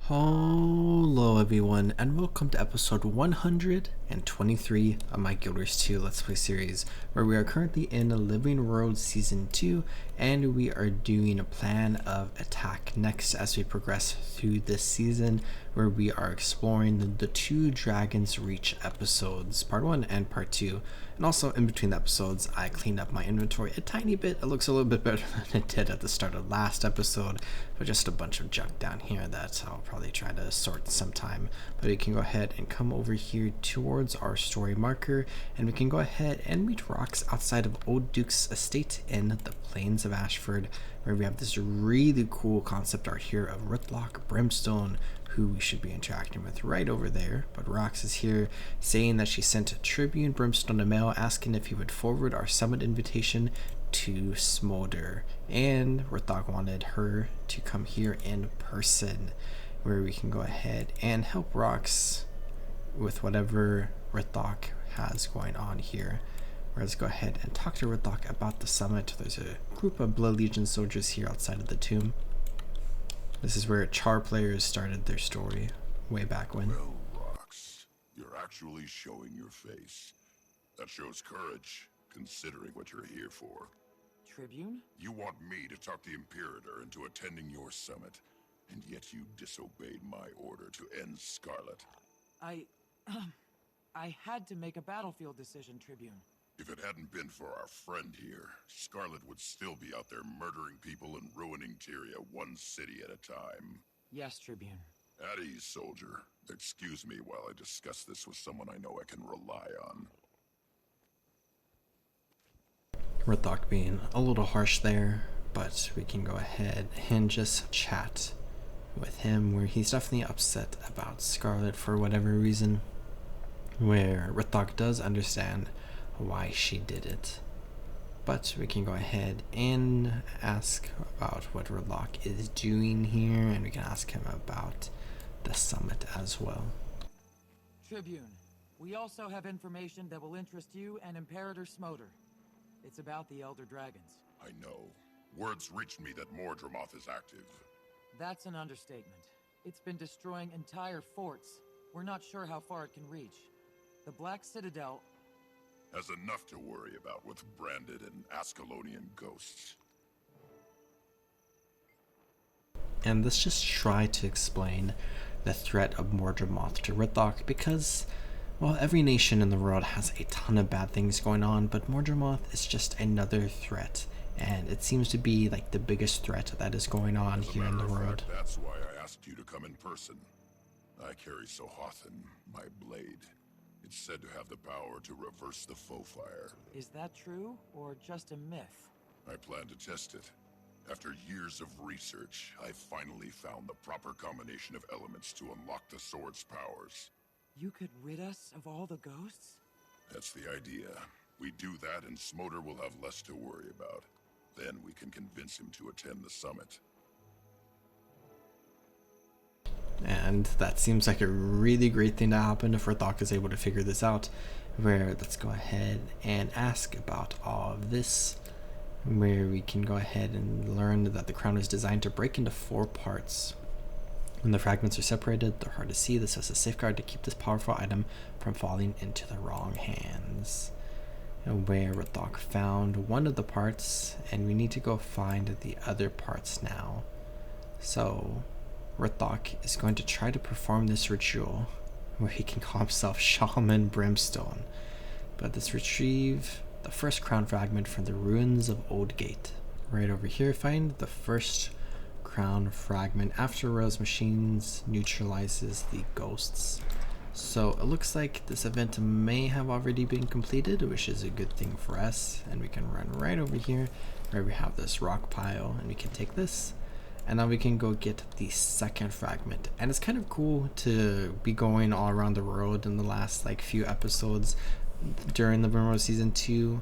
Hello everyone and welcome to episode 123 of my Guild Wars 2 Let's Play series, where we are currently in Living World Season 2 and we are doing a plan of attack next as we progress through this season, where we are exploring the two Dragons Reach episodes, part 1 and part 2. And also in between the episodes I cleaned up my inventory a tiny bit. It looks a little bit better than it did at the start of last episode, but just a bunch of junk down here that I'll probably try to sort sometime. But we can go ahead and come over here towards our story marker, and we can go ahead and meet Rox outside of Old Duke's estate in the Plains of Ashford, where we have this really cool concept art here of Rytlock Brimstone, who we should be interacting with right over there. But Rox is here saying that she sent Tribune Brimstone a mail asking if he would forward our summit invitation to Smolder, and Rytlock wanted her to come here in person, where we can go ahead and help Rox with whatever Rytlock has going on here. Let's go ahead and talk to Rytlock about the summit. There's a group of Blood Legion soldiers here outside of the tomb. This is where Char players started their story way back when. Well, Rox, you're actually showing your face. That shows courage, considering what you're here for. Tribune? You want me to talk the Imperator into attending your summit, and yet you disobeyed my order to end Scarlet. I had to make a battlefield decision, Tribune. If it hadn't been for our friend here, Scarlet would still be out there murdering people and ruining Tyria one city at a time. Yes, Tribune. At ease, soldier. Excuse me while I discuss this with someone I know I can rely on. Rytlock being a little harsh there, but we can go ahead and just chat with him, where he's definitely upset about Scarlet for whatever reason, where Rytlock does understand why she did it. But we can go ahead and ask about what Rytlock is doing here, and we can ask him about the summit as well. Tribune, we also have information that will interest you and Imperator Smolder. It's about the Elder Dragons. I know. Words reached me that Mordremoth is active. That's an understatement. It's been destroying entire forts. We're not sure how far it can reach. The Black Citadel Has enough to worry about with branded and Ascalonian ghosts. And let's just try to explain the threat of Mordremoth to Rytlock, because, well, every nation in the world has a ton of bad things going on, but Mordremoth is just another threat, and it seems to be like the biggest threat that is going on here in the world. That's why I asked you to come in person. I carry Sohathan, my blade. It's said to have the power to reverse the foe fire. Is that true, or just a myth? I plan to test it. After years of research, I finally found the proper combination of elements to unlock the sword's powers. You could rid us of all the ghosts? That's the idea. We do that and Smolder will have less to worry about. Then we can convince him to attend the summit. And that seems like a really great thing to happen if Rytlock is able to figure this out, where let's go ahead and ask about all of this, where we can go ahead and learn that the crown is designed to break into 4 parts. When the fragments are separated, they're hard to see. This is a safeguard to keep this powerful item from falling into the wrong hands. Where Rytlock found one of the parts, and we need to go find the other parts now. So Rytlock is going to try to perform this ritual where he can call himself Shaman Brimstone. But let's retrieve the first crown fragment from the ruins of Old Gate. Right over here, find the first crown fragment after Rose Machines neutralizes the ghosts. So it looks like this event may have already been completed, which is a good thing for us. And we can run right over here where we have this rock pile, and we can take this. And now we can go get the second fragment. And it's kind of cool to be going all around the world in the last few episodes during the World Season 2,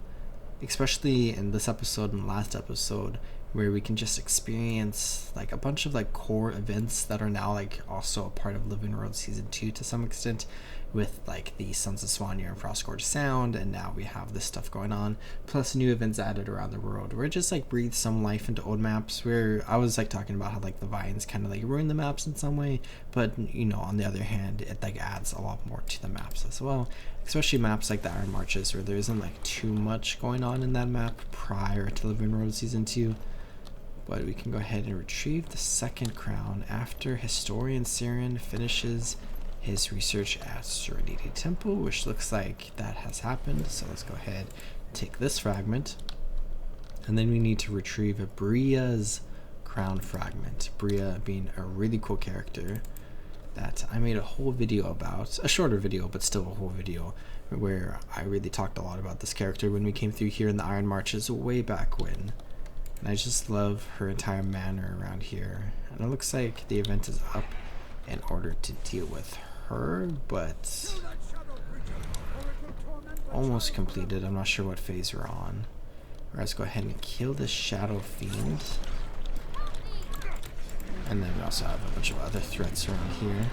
especially in this episode and last episode, where we can just experience a bunch of core events that are now also a part of Living World Season 2 to some extent, with like the Sons of Svanir and Frostgorge sound, and now we have this stuff going on, plus new events added around the world where it just like breathes some life into old maps, where I was like talking about how like the vines kind of like ruin the maps in some way, but you know, on the other hand, it like adds a lot more to the maps as well, especially maps like the Iron Marches where there isn't like too much going on in that map prior to Living Road Season 2. But we can go ahead and retrieve the second crown after Historian Siren finishes his research at Serenity Temple, which looks like that has happened. So let's go ahead and take this fragment. And then we need to retrieve Bria's crown fragment. Bria being a really cool character that I made a whole video about, a shorter video, but still a whole video, where I really talked a lot about this character when we came through here in the Iron Marches way back when. And I just love her entire manner around here. And it looks like the event is up in order to deal with her, but almost completed. I'm not sure what phase we're on. Let's go ahead and kill this Shadow Fiend. And then we also have a bunch of other threats around here.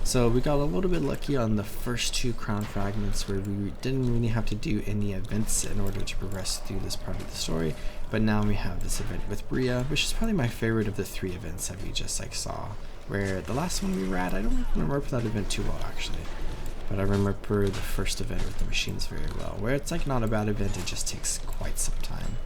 So we got a little bit lucky on the first two crown fragments where we didn't really have to do any events in order to progress through this part of the story. But now we have this event with Bria, which is probably my favorite of the 3 events that we just like saw. Where the last one we were at, I don't remember that event too well actually. But I remember the first event with the machines very well, where it's like not a bad event, it just takes quite some time.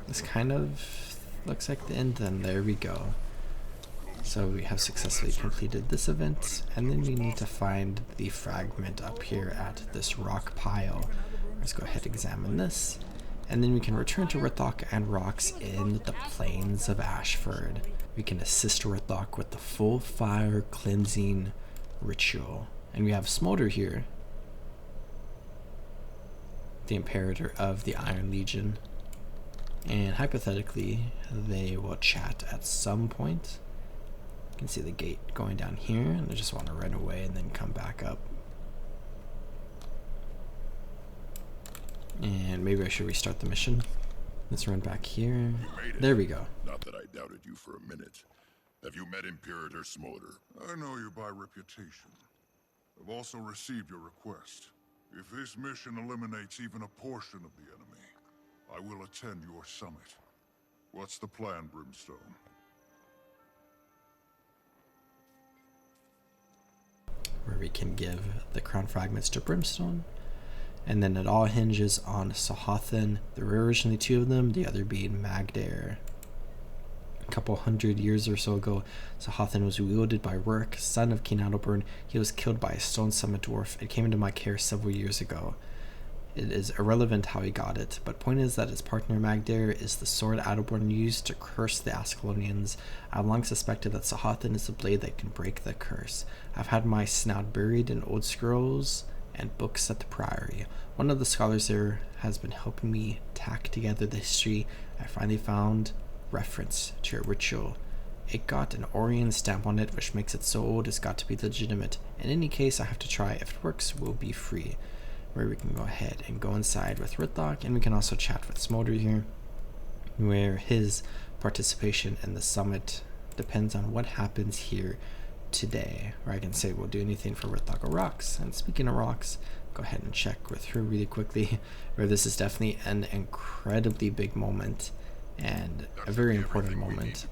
This kind of looks like the end, then there we go. So we have successfully completed this event, and then we need to find the fragment up here at this rock pile. Let's go ahead and examine this, and then we can return to Rytlock and Rocks in the Plains of Ashford. We can assist Rytlock with the full fire cleansing ritual. And we have Smolder here, the Imperator of the Iron Legion. And hypothetically, they will chat at some point. You can see the gate going down here, and I just want to run away and then come back up. And maybe I should restart the mission. Let's run back here. There we go. Not that I doubted you for a minute. Have you met Imperator Smolder? I know you by reputation. I've also received your request. If this mission eliminates even a portion of the enemy, I will attend your summit. What's the plan, Brimstone? Where we can give the crown fragments to Brimstone. And then it all hinges on Sahothin. There were originally 2 of them, the other being Magdair. A couple hundred years or so ago, Sahothin was wielded by Rourke, son of King Adelburn. He was killed by a stone summit dwarf. It came into my care several years ago. It is irrelevant how he got it, but point is that his partner Magdair is the sword Adelborn used to curse the Ascalonians. I've long suspected that Sahothin is the blade that can break the curse. I've had my snout buried in old scrolls and books at the Priory. One of the scholars there has been helping me tack together the history. I finally found reference to a ritual. It got an Orion stamp on it, which makes it so old it's got to be legitimate. In any case, I have to try. If it works, we'll be free. Where we can go ahead and go inside with Rytlock, and we can also chat with Smolder here, where his participation in the summit depends on what happens here today, where I can say we'll do anything for Rytlock or Rocks. And speaking of Rocks, go ahead and check with her really quickly, where this is definitely an incredibly big moment and a very important moment.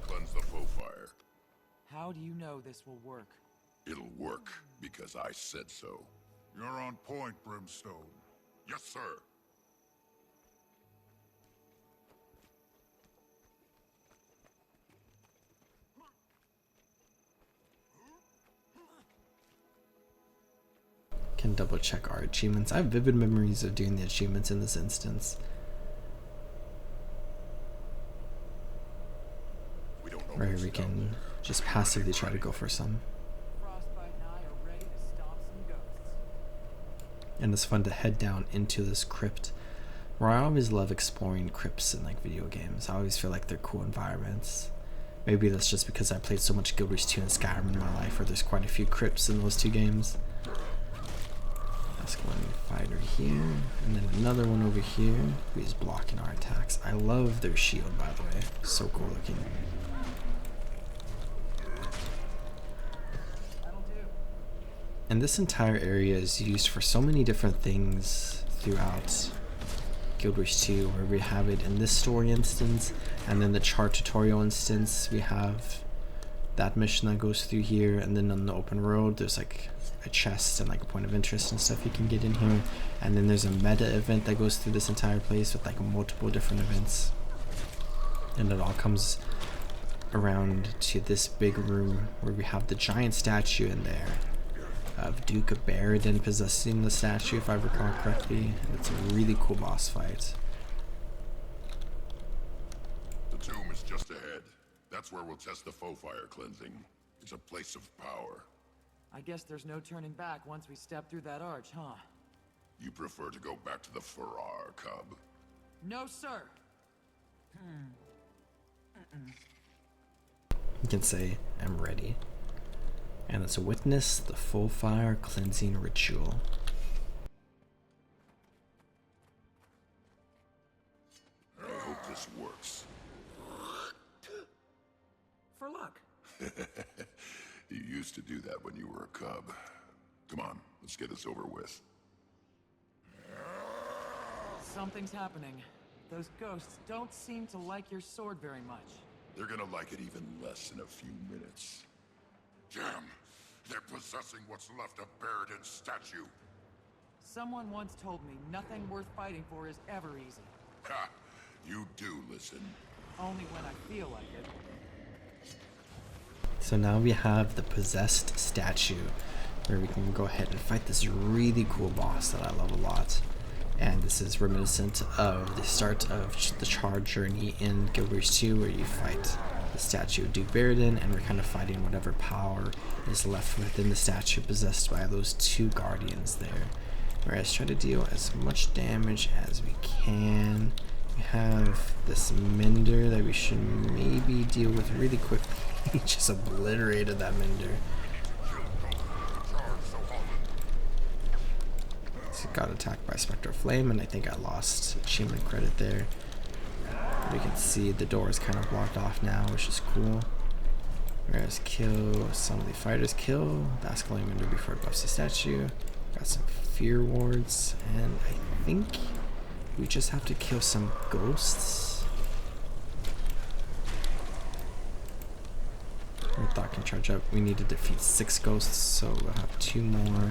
How do you know this will work? It'll work because I said so. You're on point, Brimstone. Yes, sir. Can double check our achievements. I have vivid memories of doing the achievements in this instance. Where we can just passively try to go for some. And it's fun to head down into this crypt, where I always love exploring crypts in like video games. I always feel like they're cool environments. Maybe that's just because I played so much Guild Wars 2 and Skyrim in my life, where there's quite a few crypts in those 2 games. Masculine fighter here, and then another one over here who is blocking our attacks. I love their shield, by the way. So cool looking. And this entire area is used for so many different things throughout Guild Wars 2, where we have it in this story instance, and then the chart tutorial instance, we have that mission that goes through here, and then on the open road, there's like a chest and like a point of interest and stuff you can get in here, and then there's a meta event that goes through this entire place with like multiple different events, and it all comes around to this big room where we have the giant statue in there of Duke of Baradin possessing the statue, if I recall correctly. It's a really cool boss fight. The tomb is just ahead. That's where we'll test the foe fire cleansing. It's a place of power. I guess there's no turning back once we step through that arch, huh? You prefer to go back to the Farrar, Cub? No, sir! You can say, I'm ready. And let's witness the full fire cleansing ritual. I hope this works. For luck. You used to do that when you were a cub. Come on, let's get this over with. Something's happening. Those ghosts don't seem to like your sword very much. They're gonna like it even less in a few minutes. Damn! They're possessing what's left of Baradin's statue. Someone once told me nothing worth fighting for is ever easy. Ha! You do listen. Only when I feel like it. So now we have the possessed statue, where we can go ahead and fight this really cool boss that I love a lot. And this is reminiscent of the start of the Charge journey in Guild Wars 2, where you fight the statue of Duke Baradin, and we're kind of fighting whatever power is left within the statue possessed by those two guardians there. Whereas try to deal as much damage as we can. We have this Mender that we should maybe deal with really quickly. He just obliterated that Mender. So got attacked by Spectral Flame, and I think I lost achievement credit there. We can see the door is kind of blocked off now, which is cool. Whereas kill some of the fighters, kill the Ascalon Mender before it buffs the statue. Got some fear wards, and I think we just have to kill some ghosts. Rytlock can charge up. We need to defeat 6 ghosts, so we'll have 2 more.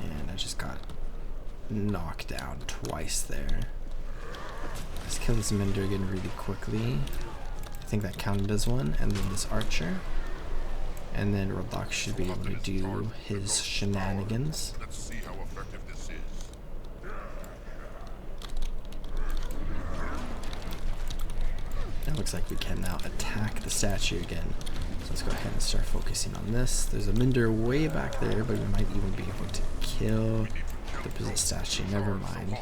And I just got knocked down twice there. Let's kill this Mender again really quickly. I think that counted as one. And then this Archer. And then Rytlock should be able to do his shenanigans. Let's see how effective this is. It looks like we can now attack the statue again. So let's go ahead and start focusing on this. There's a Mender way back there, but we might even be able to kill the possessed statue. Never mind.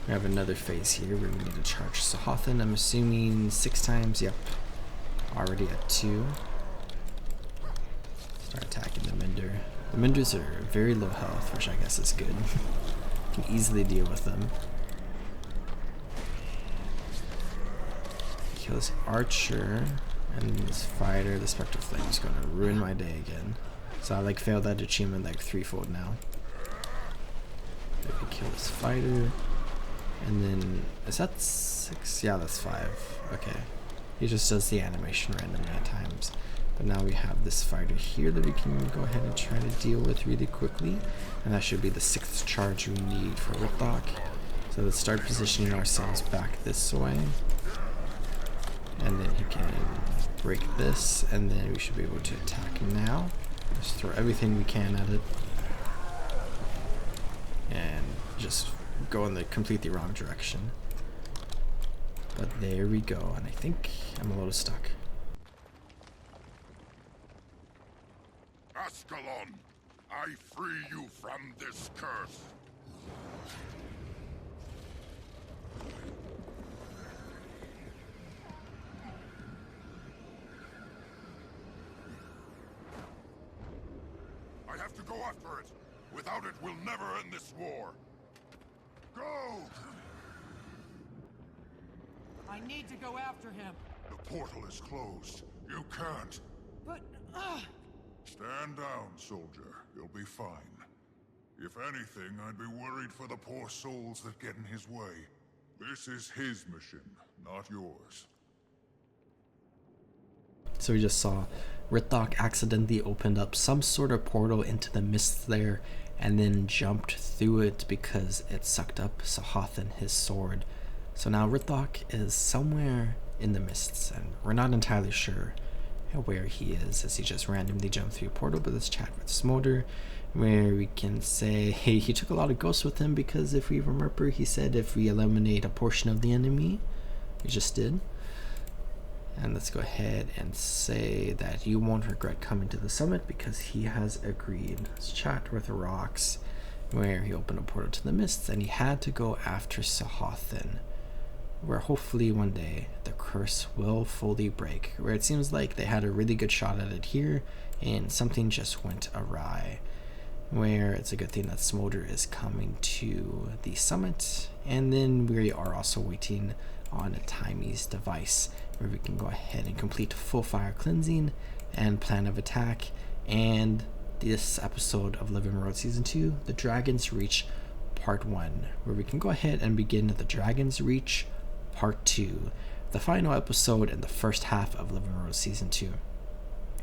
We have another phase here where we need to charge Sahothan. I'm assuming 6 times. Yep. Already at 2. Start attacking the Mender. The Menders are very low health, which I guess is good. Can easily deal with them. Kill this Archer, and this Fighter, the Spectral Flame, is going to ruin my day again. So I like failed that achievement like 3-fold now. Maybe kill this Fighter. And then, is that 6? Yeah, that's 5. Okay. He just does the animation randomly at times. But now we have this fighter here that we can go ahead and try to deal with really quickly. And that should be the 6th charge we need for Rytlock. So let's start positioning ourselves back this way. And then he can break this, and then we should be able to attack now. Just throw everything we can at it. And just go in the completely wrong direction. But there we go, and I think I'm a little stuck. Ascalon, I free you from this curse. I have to go after it with Without it, we'll never end this war. Go! I need to go after him. The portal is closed. You can't. But, Stand down, soldier. You'll be fine. If anything, I'd be worried for the poor souls that get in his way. This is his mission, not yours. So we just saw Rytlock accidentally opened up some sort of portal into the mist there and then jumped through it because it sucked up Sahothan, his sword. So now Rytlock is somewhere in the mists and we're not entirely sure where he is as he just randomly jumped through a portal. But let's chat with Smolder, where we can say, hey, he took a lot of ghosts with him because if we remember, he said if we eliminate a portion of the enemy, we just did. And let's go ahead and say that you won't regret coming to the summit because he has agreed. Let's chat with Rocks, where he opened a portal to the mists and he had to go after Sahothan, where hopefully one day the curse will fully break. Where it seems like they had a really good shot at it here and something just went awry. Where it's a good thing that Smolder is coming to the summit, and then we are also waiting on Timey's device, where we can go ahead and complete full fire cleansing and plan of attack. And this episode of Living Road Season 2, The Dragon's Reach Part 1, where we can go ahead and begin The Dragon's Reach Part 2, the final episode in the first half of Living Road Season 2,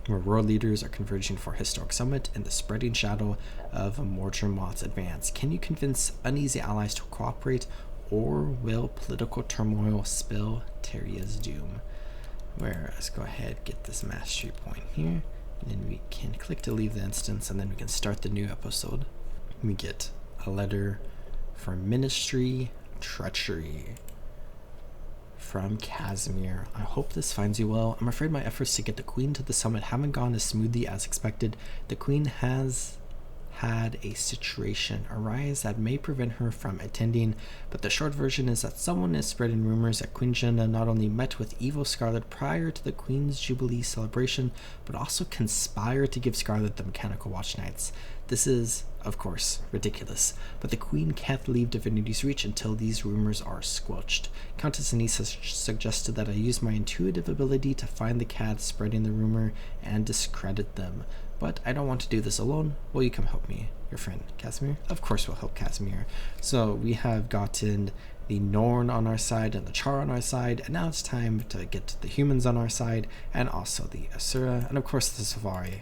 where world leaders are converging for historic summit in the spreading shadow of Morgermoth's advance. Can you convince uneasy allies to cooperate, or will political turmoil spill Terria's doom? Where let's go ahead, get this mastery point here, and then we can click to leave the instance, and then we can start the new episode. We get a letter from Ministry Treachery from Casimir. I hope this finds you well. I'm afraid my efforts to get the Queen to the summit haven't gone as smoothly as expected. The Queen has had a situation arise that may prevent her from attending, but the short version is that someone is spreading rumors that Queen Jenda not only met with Evil Scarlet prior to the Queen's Jubilee celebration, but also conspired to give Scarlet the Mechanical Watch Knights. This is, of course, ridiculous, but the Queen can't leave Divinity's Reach until these rumors are squelched. Countess Anise has suggested that I use my intuitive ability to find the cats spreading the rumor and discredit them, but I don't want to do this alone. Will you come help me? Your friend, Casimir? Of course we'll help Casimir. So we have gotten the Norn on our side and the Char on our side, and now it's time to get the humans on our side, and also the Asura, and of course the Savari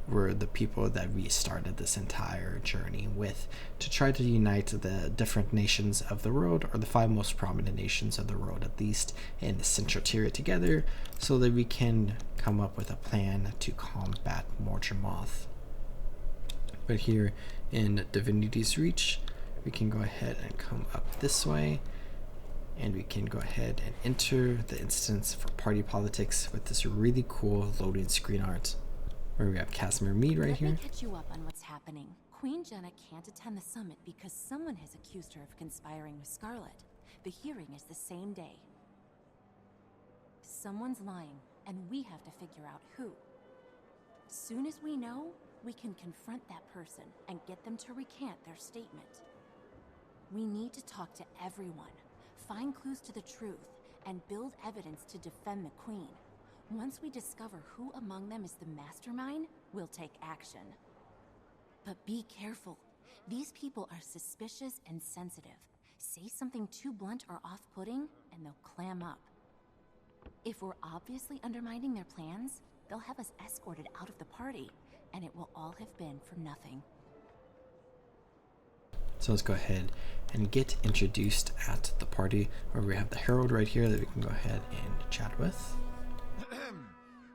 were the people that we started this entire journey with, to try to unite the different nations of the world, or the 5 most prominent nations of the world at least, in the Central Tier together, so that we can come up with a plan to combat Morgermoth. But here in Divinity's Reach, we can go ahead and come up this way, and we can go ahead and enter the instance for party politics with this really cool loading screen art, where we have Casimir Mead right here. Let me catch you up on what's happening. Queen Jenna can't attend the summit because someone has accused her of conspiring with Scarlet. The hearing is the same day. Someone's lying, and we have to figure out who. Soon as we know, we can confront that person and get them to recant their statement. We need to talk to everyone, find clues to the truth, and build evidence to defend the Queen. Once we discover who among them is the mastermind, we'll take action. But be careful. These people are suspicious and sensitive. Say something too blunt or off-putting, and they'll clam up. If we're obviously undermining their plans, they'll have us escorted out of the party, and it will all have been for nothing. So let's go ahead and get introduced at the party, where we have the Herald right here that we can go ahead and chat with.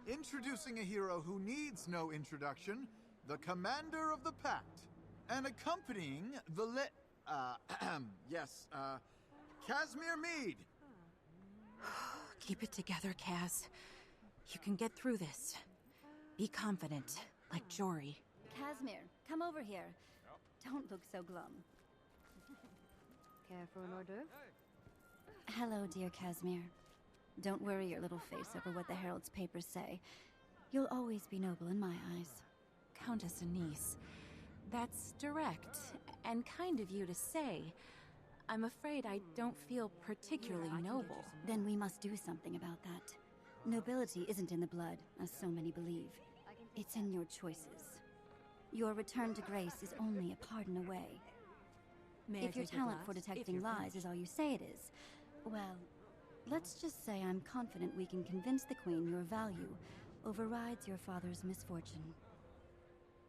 Introducing a hero who needs no introduction, the Commander of the Pact. And accompanying the Casimir Mead. Keep it together, Kaz. You can get through this. Be confident, like Jory. Casimir, come over here. Don't look so glum. Care for an hors d'oeuvre? Hello, dear Casimir. Don't worry your little face over what the Herald's papers say. You'll always be noble in my eyes. Countess Anise, That's direct, and kind of you to say. I'm afraid I don't feel particularly noble. Then we must do something about that. Nobility isn't in the blood, as so many believe. It's in your choices. Your return to grace is only a pardon away. If your talent for detecting lies is all you say it is, well, let's just say I'm confident we can convince the Queen your value overrides your father's misfortune.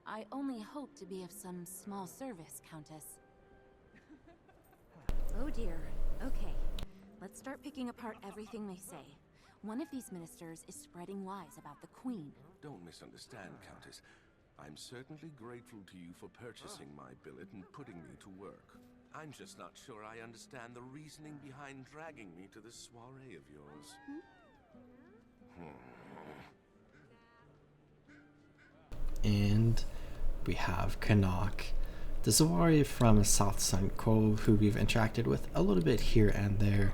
I only hope to be of some small service, Countess. Oh dear. Okay. Let's start picking apart everything they say. One of these ministers is spreading lies about the Queen. Don't misunderstand, Countess. I'm certainly grateful to you for purchasing my billet and putting me to work. I'm just not sure I understand the reasoning behind dragging me to this soiree of yours. And we have Canuck, the Zawari from South Sun Cove, who we've interacted with a little bit here and there.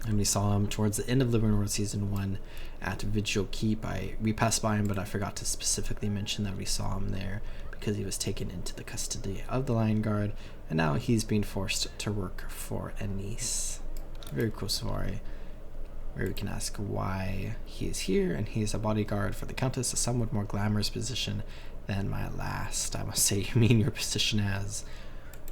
And we saw him towards the end of Living World Season 1 at Vigil Keep. We passed by him, but I forgot to specifically mention that we saw him there because he was taken into the custody of the Lion Guard, and now he's being forced to work for Anise. Very cool Zawari, where we can ask why he is here, and he is a bodyguard for the Countess, a somewhat more glamorous position than my last. I must say, you mean your position as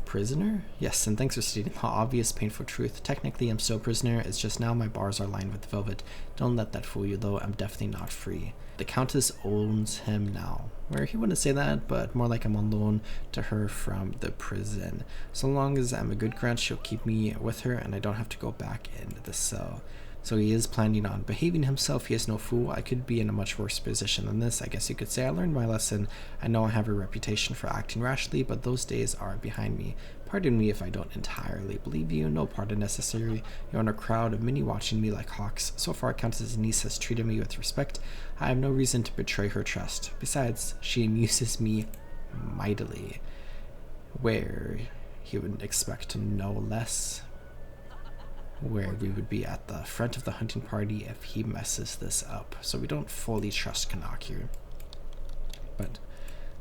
prisoner? Yes, and thanks for stating the obvious, painful truth. Technically, I'm still a prisoner. It's just now my bars are lined with velvet. Don't let that fool you, though. I'm definitely not free. The Countess owns him now. Where he wouldn't say that, but more like I'm on loan to her from the prison. So long as I'm a good grunt, she'll keep me with her, and I don't have to go back into the cell. So he is planning on behaving himself. He is no fool. I could be in a much worse position than this. I guess you could say I learned my lesson. I know I have a reputation for acting rashly, but those days are behind me. Pardon me if I don't entirely believe you. No pardon necessary. You're in a crowd of many watching me like hawks. So far, Countess Niece has treated me with respect. I have no reason to betray her trust. Besides, she amuses me mightily. Where he would expect no less. Where we would be at the front of the hunting party if he messes this up. So we don't fully trust Canuck here. But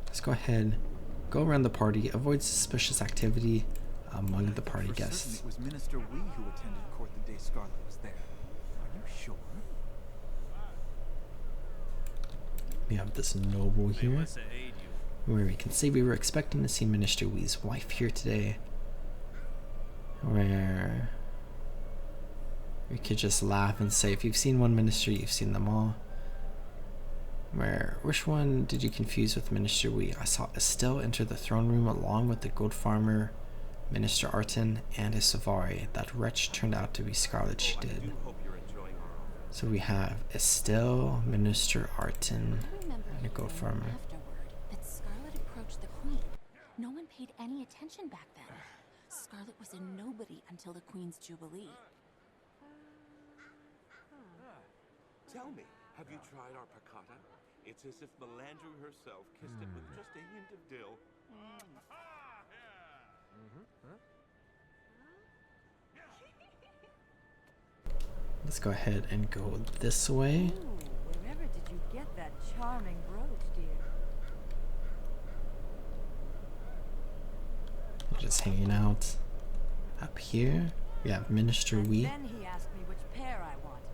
let's go ahead, go around the party, avoid suspicious activity among the party guests. It was Minister Wee who attended court the day Scarlet was there. Are you sure? We have this noble here, where we can say we were expecting to see Minister Wee's wife here today. Where we could just laugh and say, if you've seen one minister, you've seen them all. Where, which one did you confuse with Minister Wee? I saw Estelle enter the throne room along with the gold farmer, Minister Arton, and his Savari. That wretch turned out to be Scarlet, she did. So we have Estelle, Minister Arton, and a gold farmer. Afterward, that Scarlet approached the Queen. No one paid any attention back then. Scarlet was a nobody until the Queen's Jubilee. Tell me, have you tried our piccata? It's as if Melandru herself kissed it with just a hint of dill. Let's go ahead and go this way. Ooh, wherever did you get that charming brooch, dear? Just hanging out. Up here, we have Minister Wee. Then he asked me which pair I wanted.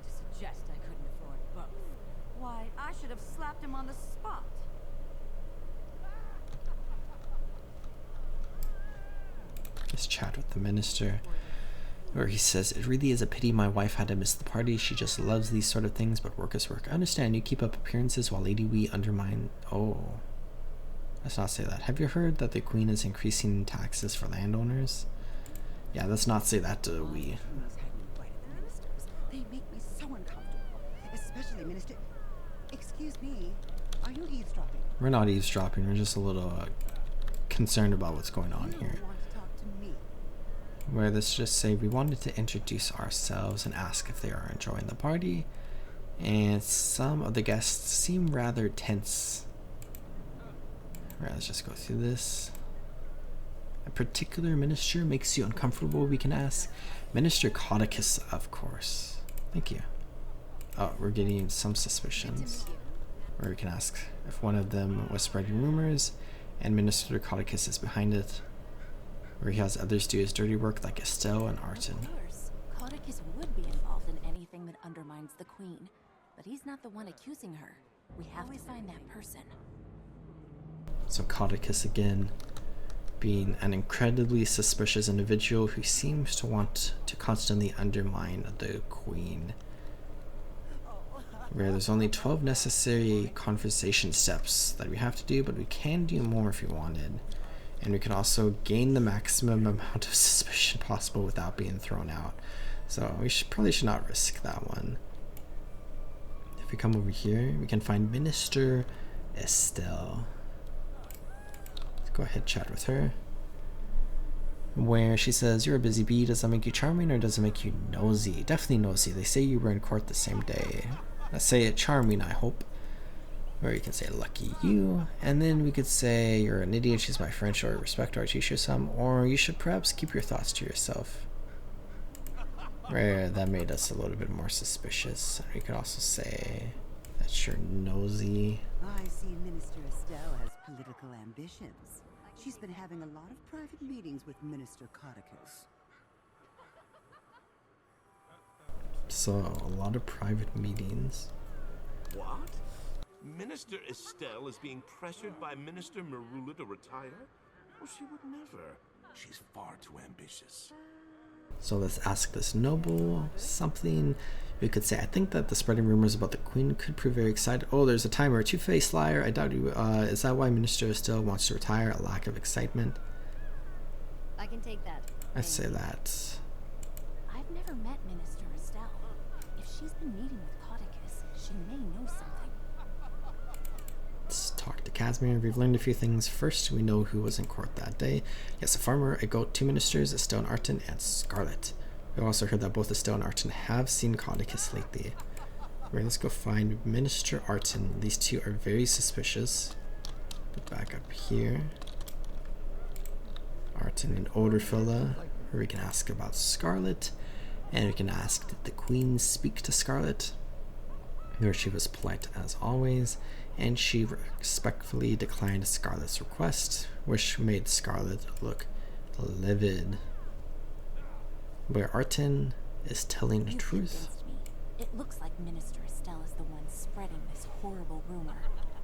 To suggest I couldn't afford both. Why, I should have slapped him on the spot. Just chat with the minister, where he says, it really is a pity my wife had to miss the party. She just loves these sort of things, but work is work. I understand you keep up appearances while Lady Wee undermine... Oh, let's not say that. Have you heard that the Queen is increasing taxes for landowners? Yeah, let's not say that to Wee. They make me so uncomfortable, especially Minister... Excuse me, are you eavesdropping? We're not eavesdropping, we're just a little concerned about what's going on here. You want to talk to me? Where let's just say we wanted to introduce ourselves and ask if they are enjoying the party, and some of the guests seem rather tense. Right, let's just go through this. A particular minister makes you uncomfortable, we can ask. Minister Codicus, of course. Thank you. Oh, we're getting some suspicions. Where we can ask if one of them was spreading rumors, and Minister Codicus is behind it, where he has others do his dirty work like Estelle and Arton. Of course, Codicus would be involved in anything that undermines the Queen, but he's not the one accusing her. We have to find that person. So Codicus again, being an incredibly suspicious individual who seems to want to constantly undermine the Queen. Where there's only 12 necessary conversation steps that we have to do, but we can do more if we wanted. And we can also gain the maximum amount of suspicion possible without being thrown out. So we probably should not risk that one. If we come over here, we can find Minister Estelle. Let's go ahead and chat with her. Where she says, "You're a busy bee. Does that make you charming or does it make you nosy?" Definitely nosy. They say you were in court the same day. Let's say it charming, I hope. Or you can say lucky you. And then we could say you're an idiot, she's my friend, show her respect or teach her some. Or you should perhaps keep your thoughts to yourself. Where that made us a little bit more suspicious. And we could also say that you're nosy. I see Minister Estelle has political ambitions. She's been having a lot of private meetings with Minister Codicus. So, a lot of private meetings. What? Minister Estelle is being pressured by Minister Marula to retire? Oh, she would never. She's far too ambitious. So let's ask this noble something. We could say, I think that the spreading rumors about the Queen could prove very exciting. Oh, there's a timer, a two-faced liar. I doubt you. Is that why Minister Estelle wants to retire? A lack of excitement? I can take that. I say that. I've never met Minister Estelle. If she's been meeting with Codicus, she may know something. Let's talk to Casimir. We've learned a few things. First, we know who was in court that day. Yes, a farmer, a goat, two ministers, Estelle and Arton, and Scarlet. We also heard that both Estelle and Arton have seen Codicus lately. Let's go find Minister Arton. These two are very suspicious. But back up here. Arton, an older fella, where we can ask about Scarlet. And we can ask, did the Queen speak to Scarlet? Where she was polite as always. And she respectfully declined Scarlet's request, which made Scarlet look livid. Where Arton is telling the truth. Me. It looks like Minister Estelle is the one spreading this horrible rumor.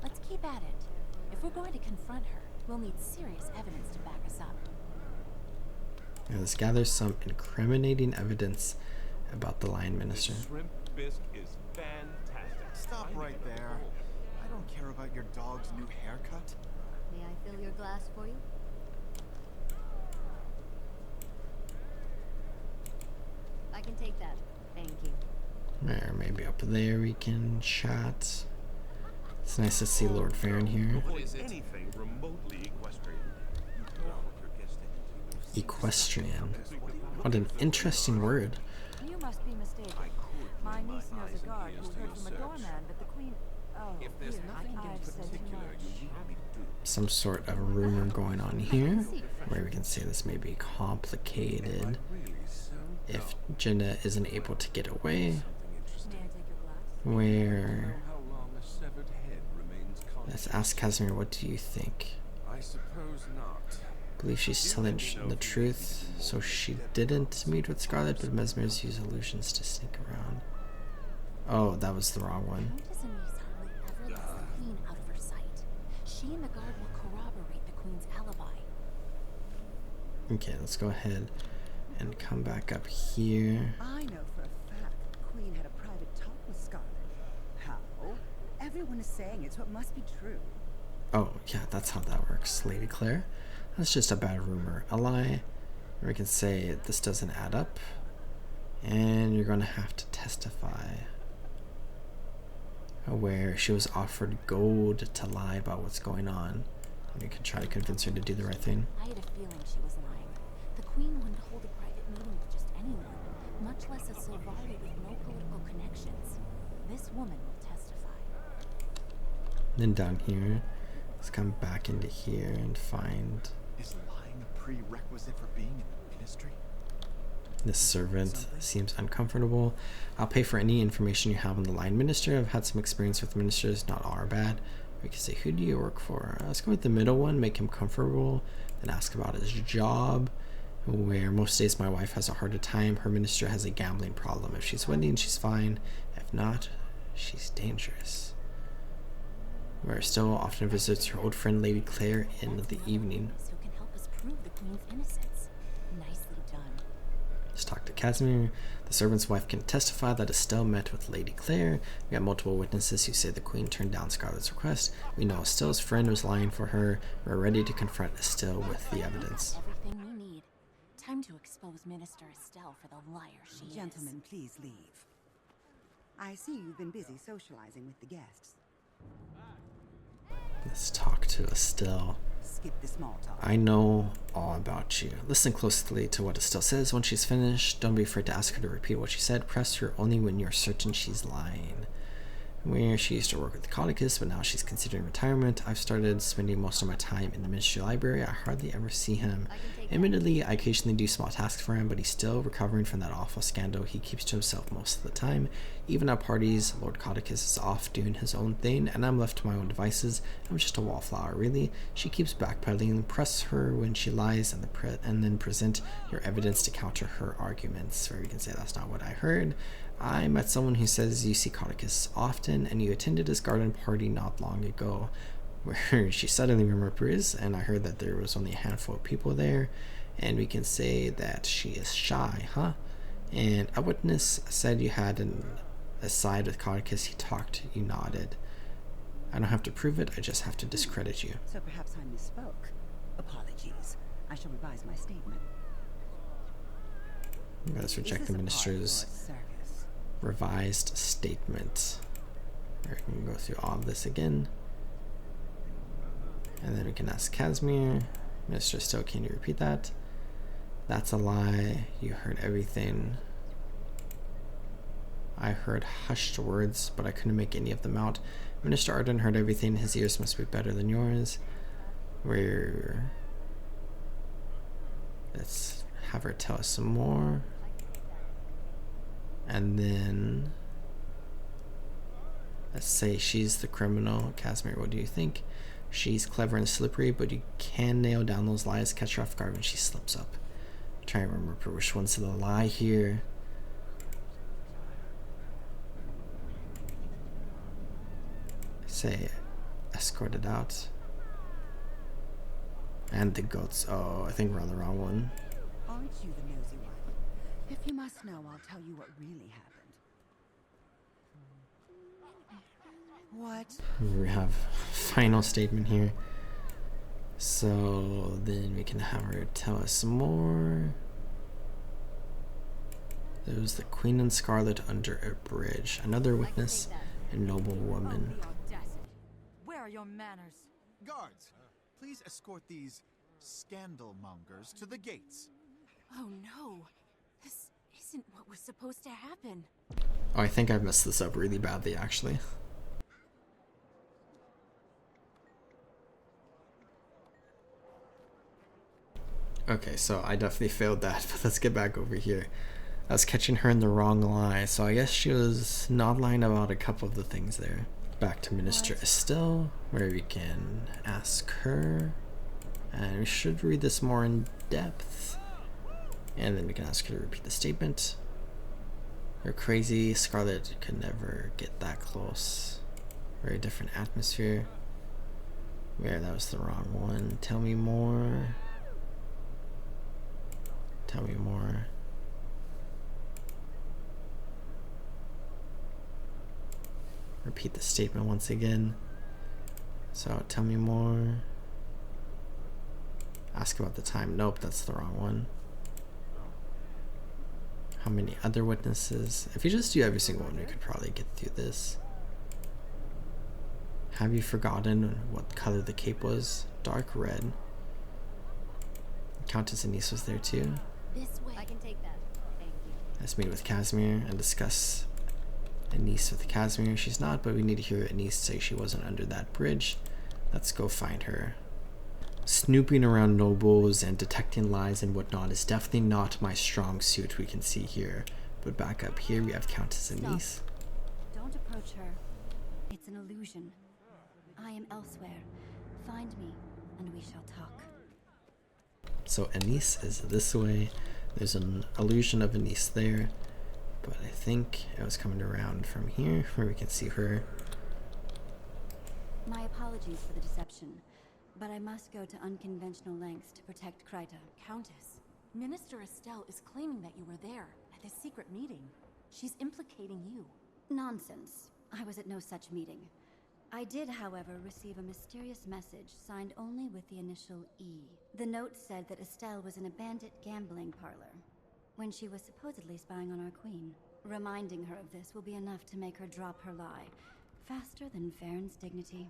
Let's keep at it. If we're going to confront her, we'll need serious evidence to back us up. Now let's gather some incriminating evidence about the Lion Minister. The shrimp bisque is fantastic. Stop right there. I don't care about your dog's new haircut. May I fill your glass for you? I can take that. Thank you. Or maybe up there we can chat. It's nice to see Lord Farron here. Anything remotely equestrian. Equestrian. What an interesting word. You must be mistaken. My niece knows a guard who heard from a doorman that the Queen... Oh, If there's here, nothing in I've said too particular much. you need me to do, Some sort of rumor going on here, where we can say this may be complicated. really so If Jenna isn't able to get away, something interesting. May I take your glass? where... How long a severed head remains Let's conscious? ask Casimir, what do you think? I suppose not. I believe she's telling the truth, so she didn't meet with Scarlet, but Mesmer's use illusions to sneak around. Oh, that was the wrong one. Countess and niece hardly ever lets the Queen out of her sight. She and the guard will corroborate the Queen's alibi. Okay, let's go ahead and come back up here. I know for a fact the Queen had a private talk with Scarlet. How? Everyone is saying it's what must be true. Oh, yeah, that's how that works, Lady Claire. That's just a bad rumor. A lie. Or we can say this doesn't add up. And you're going to have to testify. Where she was offered gold to lie about what's going on. And you can try to convince her to do the right thing. I had a feeling she was lying. The Queen wouldn't hold a private meeting with just anyone, much less a Silvari with no political connections. This woman will testify. Then down here, let's come back into here and find Is lying a prerequisite for being in the ministry? this servant. Seems uncomfortable. I'll pay for any information you have on the Lion Minister. I've had some experience with ministers, not all are bad. We can say, who do you work for? Let's go with the middle one, make him comfortable, then ask about his job, where most days my wife has a harder time. Her minister has a gambling problem. If she's winning, she's fine. If not, she's dangerous. Where still often visits her old friend Lady Claire in the evening. Who can help us prove the Queen's innocence? Nicely done. Let's talk to Casimir. The servant's wife can testify that Estelle met with Lady Claire. We have multiple witnesses who say the Queen turned down Scarlet's request. We know Estelle's friend was lying for her. We're ready to confront Estelle with the evidence. Everything we need. Time to expose Minister Estelle for the liar she is. Gentlemen, please leave. I see you've been busy socializing with the guests. Let's talk to Estelle. Skip the small talk. I know all about you. Listen closely to what Estelle says. When she's finished, don't be afraid to ask her to repeat what she said. Press her only when you're certain she's lying. Where she used to work with Calicus, but now she's considering retirement. I've started spending most of my time in the ministry library. I hardly ever see him. Admittedly, I occasionally do small tasks for him, but he's still recovering from that awful scandal. He keeps to himself most of the time. Even at parties, Lord Calicus is off doing his own thing, and I'm left to my own devices. I'm just a wallflower, really. She keeps backpedaling. Press her when she lies, and then present your evidence to counter her arguments. Or you can say that's not what I heard. I met someone who says you see Calicus often, and you attended his garden party not long ago, where she suddenly remembers, and I heard that there was only a handful of people there, and we can say that she is shy, huh? And a witness said you had an aside with Calicus. He talked, you nodded. I don't have to prove it, I just have to discredit you. So perhaps I misspoke. Apologies. I shall revise my statement. Let's reject the minister's revised statement. We can go through all of this again. And then we can ask Casimir. Minister Stowe, can you repeat that? That's a lie. You heard everything. I heard hushed words, but I couldn't make any of them out. Minister Arden heard everything. His ears must be better than yours. Let's have her tell us some more. And then let's say she's the criminal. Casimir, what do you think? She's clever and slippery, but you can nail down those lies, catch her off guard when she slips up. Try and remember which one's the lie here. Say escorted out. And the goats. Oh, I think we're on the wrong one. Aren't you the nosy one? If you must know, I'll tell you what really happened. What? We have final statement here. So then we can have her tell us some more. There was the Queen and Scarlet under a bridge. Another witness, a noble woman. Where are your manners? Guards, please escort these scandal mongers to the gates. Oh no. This isn't what was supposed to happen. Oh, I think I messed this up really badly, actually. Okay, so I definitely failed that, but let's get back over here. I was catching her in the wrong lie, so I guess she was not lying about a couple of the things there. Back to Minister Estelle, where we can ask her, and we should read this more in depth, and then we can ask her to repeat the statement. You're crazy, Scarlet could never get that close. Very different atmosphere. Yeah, that was the wrong one. Tell me more. Tell me more. Repeat the statement once again. So, tell me more. Ask about the time. Nope, that's the wrong one. How many other witnesses? If you just do every single one, we could probably get through this. Have you forgotten what color the cape was? Dark red. Countess Anise was there too. This way. I can take that. Thank you. Let's meet with Casimir and discuss Anise with Casimir. She's not, but we need to hear Anise say she wasn't under that bridge. Let's go find her. Snooping around nobles and detecting lies and whatnot is definitely not my strong suit, we can see here. But back up here we have Countess Anise. Don't approach her. It's an illusion. I am elsewhere. Find me, and we shall talk. So Anise is this way. There's an illusion of Anise there, but I think it was coming around from here where we can see her. My apologies for the deception, but I must go to unconventional lengths to protect Kryta. Countess, Minister Estelle is claiming that you were there at this secret meeting. She's implicating you. Nonsense. I was at no such meeting. I did, however, receive a mysterious message signed only with the initial E. The note said that Estelle was in a bandit gambling parlor when she was supposedly spying on our queen. Reminding her of this will be enough to make her drop her lie, faster than Farron's dignity.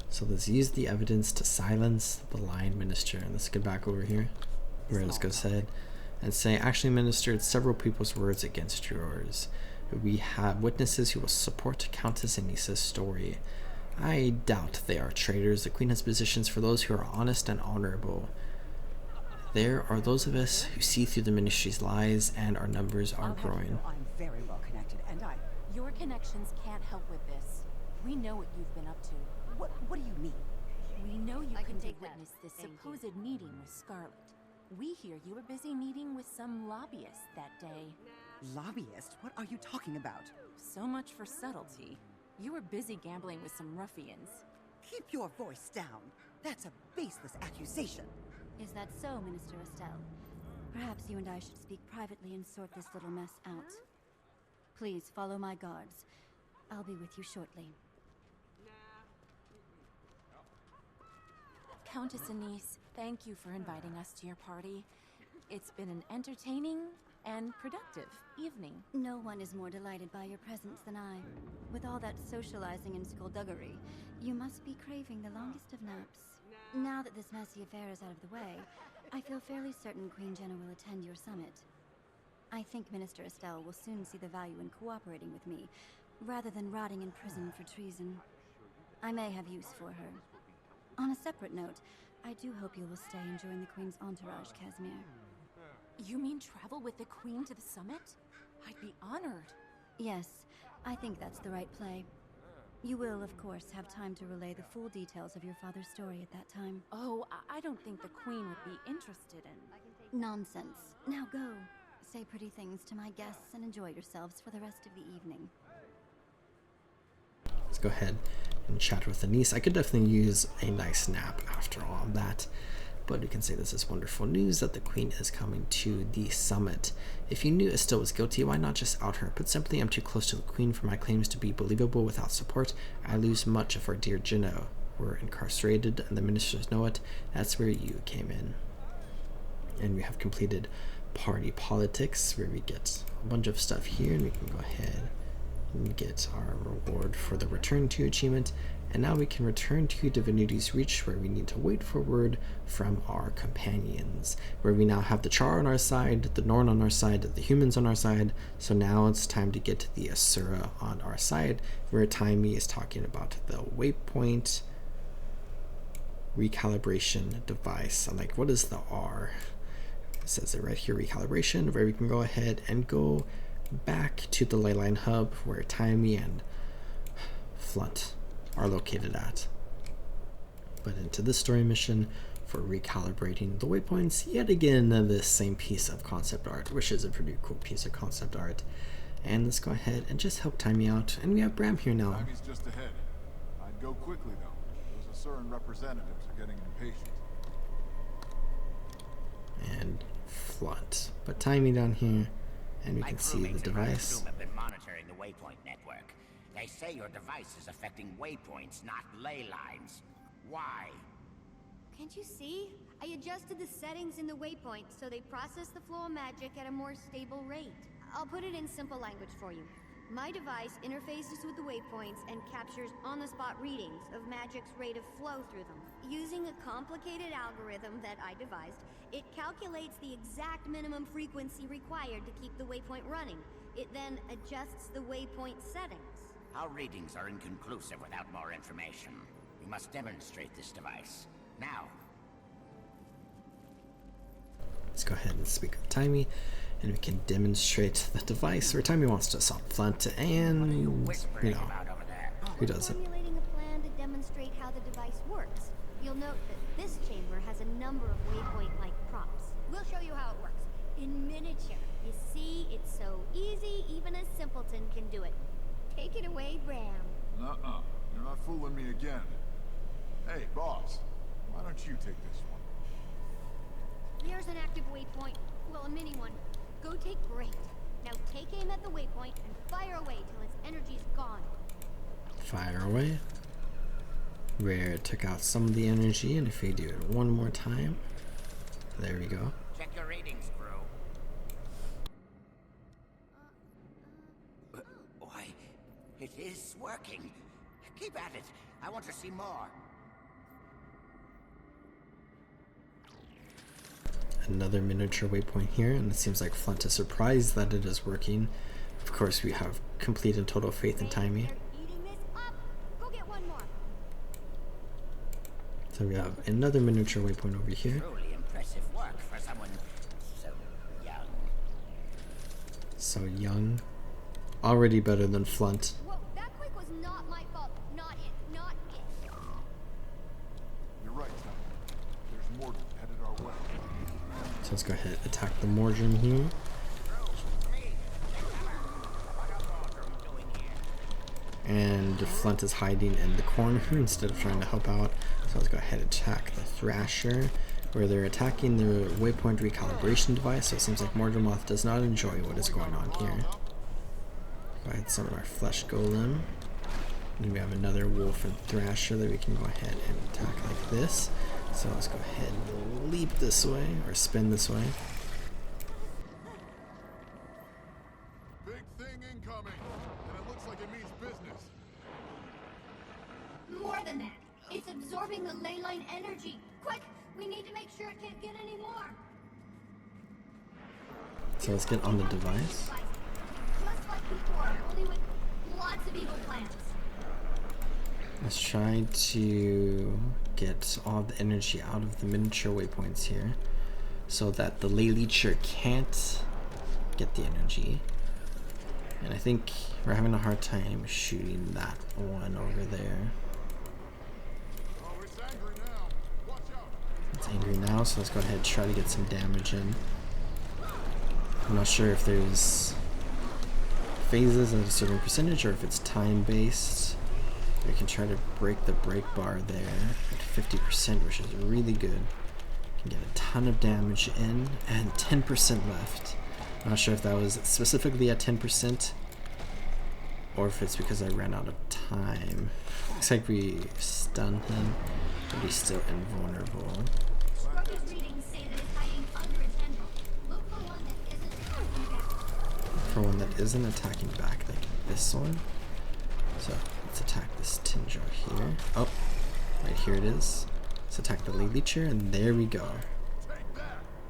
So let's use the evidence to silence the lying minister. And let's get back over here where let's go ahead and say, actually, minister, it's several people's words against yours. We have witnesses who will support Countess Anisa's story. I doubt they are traitors. The queen has positions for those who are honest and honorable. There are those of us who see through the ministry's lies, and our numbers are growing. I'm very well connected, and Your connections can't help with this. We know what you've been up to. What do you mean? We know you I can couldn't take have that. witnessed this Thank you. supposed meeting with Scarlet. We hear you were busy meeting with some lobbyists that day. Lobbyist? What are you talking about? So much for subtlety. You were busy gambling with some ruffians. Keep your voice down. That's a baseless accusation. Is that so, Minister Estelle? Perhaps you and I should speak privately and sort this little mess out. Please follow my guards. I'll be with you shortly. Countess Anise, thank you for inviting us to your party. It's been an entertaining and productive evening. No one is more delighted by your presence than I. With all that socializing and skullduggery, you must be craving the longest of naps. Now that this messy affair is out of the way, I feel fairly certain Queen Jenna will attend your summit. I think Minister Estelle will soon see the value in cooperating with me, rather than rotting in prison for treason. I may have use for her. On a separate note, I do hope you will stay and join the Queen's entourage, Casimir. You mean travel with the Queen to the summit? I'd be honored. Yes, I think that's the right play. You will, of course, have time to relay the full details of your father's story at that time. Oh, I don't think the Queen would be interested in... Nonsense. Now go. Say pretty things to my guests and enjoy yourselves for the rest of the evening. Let's go ahead and chat with Anise. I could definitely use a nice nap after all of that. But we can say this is wonderful news that the Queen is coming to the summit. If you knew Estelle was guilty, why not just out her? Put simply, I'm too close to the Queen for my claims to be believable without support. I lose much if our dear Jenna were incarcerated and the ministers know it. That's where you came in. And we have completed party politics, where we get a bunch of stuff here, and we can go ahead and get our reward for the return to achievement. And now we can return to Divinity's Reach, where we need to wait for word from our companions, where we now have the Char on our side, the Norn on our side, the humans on our side. So now it's time to get the Asura on our side, where Taimi is talking about the Waypoint recalibration device. I'm like, what is the R? It says it right here, recalibration, where we can go ahead and go back to the Leyline Hub, where Taimi and Flunt are located at. But into this story mission for recalibrating the waypoints, yet again this same piece of concept art, which is a pretty cool piece of concept art. And let's go ahead and just help Taimi out. And we have Bram here now. Taimi's just ahead. I'd go quickly though. Those Asuran representatives are getting impatient. And Flunt. But Taimi down here, and we can see the device. Have been monitoring the Waypoint network. They say your device is affecting waypoints, not ley lines. Why? Can't you see? I adjusted the settings in the waypoint so they process the flow of magic at a more stable rate. I'll put it in simple language for you. My device interfaces with the waypoints and captures on-the-spot readings of magic's rate of flow through them. Using a complicated algorithm that I devised, it calculates the exact minimum frequency required to keep the waypoint running. It then adjusts the waypoint settings. Our readings are inconclusive without more information. We must demonstrate this device. Now. Let's go ahead and speak with Taimi, and we can demonstrate the device where Taimi wants to assault Flunt and, What are you whispering you know, about over there? Who does it? Formulating a plan to demonstrate how the device works. You'll note that this chamber has a number of waypoint-like props. We'll show you how it works. In miniature. You see, it's so easy, even a simpleton can do it. Take it away, Bram. Nuh-uh. You're not fooling me again. Hey, boss. Why don't you take this one? Here's an active waypoint. Well, a mini one. Go take Great. Now take aim at the waypoint and fire away till its energy's gone. Fire away. Where it took out some of the energy, and if we do it one more time, there we go. Check your ratings, crew. Why, it is working. Keep at it. I want to see more. Another miniature waypoint here, and it seems like Flint is surprised that it is working. Of course, we have complete and total faith in Timey. Go get one more. So we have another miniature waypoint over here. Truly impressive work for someone so young. So young. Already better than Flint. Whoa, that click was not my fault. Not it. Not it. You're right, Tom. There's more headed our way. So let's go ahead and attack the Mordrum here. And Flint is hiding in the corner instead of trying to help out. So let's go ahead and attack the Thrasher, where they're attacking the Waypoint recalibration device. So it seems like Mordrum does not enjoy what is going on here. Go ahead and summon our Flesh Golem. And we have another Wolf and Thrasher that we can go ahead and attack like this. So let's go ahead and leap this way, or spin this way. Big thing incoming, and it looks like it means business. More than that. It's absorbing the ley line energy. Quick, we need to make sure it can't get any more. So let's get on the device. Just like before, only with lots of evil plans. Let's try to get all the energy out of the miniature waypoints here so that the ley leecher can't get the energy. And I think we're having a hard time shooting that one over there. Oh, it's angry now. Watch out. It's angry now, so let's go ahead and try to get some damage in. I'm not sure if there's phases at a certain percentage or if it's time based. We can try to break the break bar there at 50%, which is really good. Can get a ton of damage in and 10% left. I'm not sure if that was specifically at 10% or if it's because I ran out of time. Looks like we stunned him, but he's still invulnerable. Scrubby's readings say that it's hiding under a tendril. Look for one that isn't attacking back. For one that isn't attacking back, like this one. So let's attack this tendril here. Oh, right here it is. Let's attack the ley leecher, and there we go.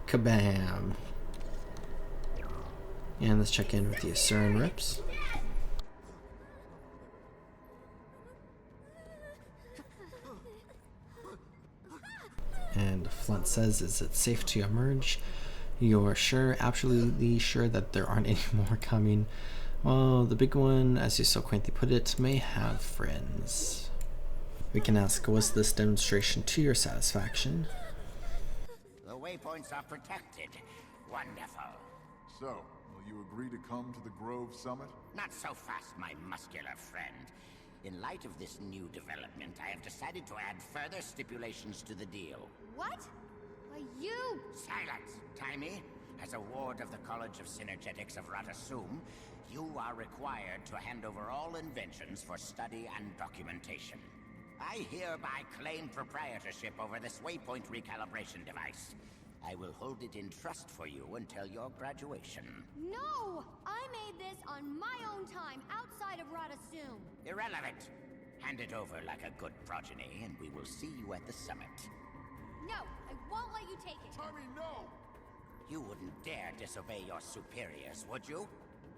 Kabam! And let's check in with the Asuran reps. And Flint says, is it safe to emerge? You're sure, absolutely sure that there aren't any more coming? Well, the big one, as you so quaintly put it, may have friends. We can ask, was this demonstration to your satisfaction? The waypoints are protected. Wonderful. So, will you agree to come to the Grove Summit? Not so fast, my muscular friend. In light of this new development, I have decided to add further stipulations to the deal. What? Why, you... Silence, Timey. As a ward of the College of Synergetics of Ratasum, you are required to hand over all inventions for study and documentation. I hereby claim proprietorship over this waypoint recalibration device. I will hold it in trust for you until your graduation. No! I made this on my own time, outside of Ratasum. Irrelevant. Hand it over like a good progeny, and we will see you at the summit. No, I won't let you take it. Tommy, no! You wouldn't dare disobey your superiors, would you?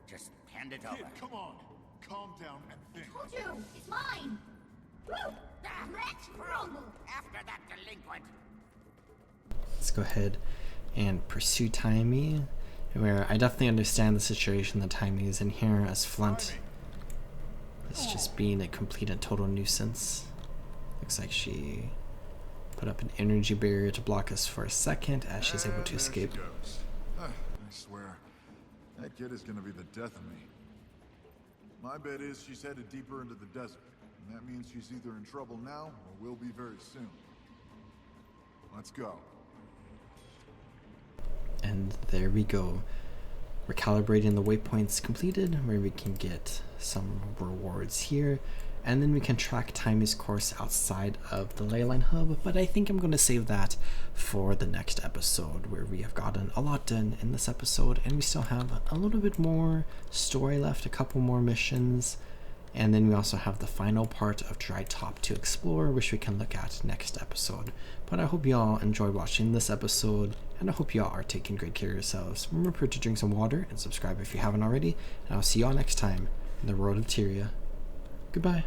Just hand it over. Kid, come on. Calm down and think. Told you, it's mine. Woo! Let's crumble. After that delinquent. Let's go ahead and pursue Timey, where I definitely understand the situation that Timey is in here as Flint. is just being a complete and total nuisance. Looks like she put up an energy barrier to block us for a second as she's able to escape. I swear, that kid is gonna be the death of me. My bet is she's headed deeper into the desert, and that means she's either in trouble now or will be very soon. Let's go. And there we go. Recalibrating the waypoints completed, where we can get some rewards here. And then we can track Taimi's course outside of the leyline hub, but I think I'm going to save that for the next episode, where we have gotten a lot done in this episode, and we still have a little bit more story left, a couple more missions, and then we also have the final part of Dry Top to explore, which we can look at next episode. But I hope y'all enjoyed watching this episode, and I hope y'all are taking great care of yourselves. Remember to drink some water and subscribe if you haven't already, and I'll see y'all next time in the Road of Tyria. Goodbye.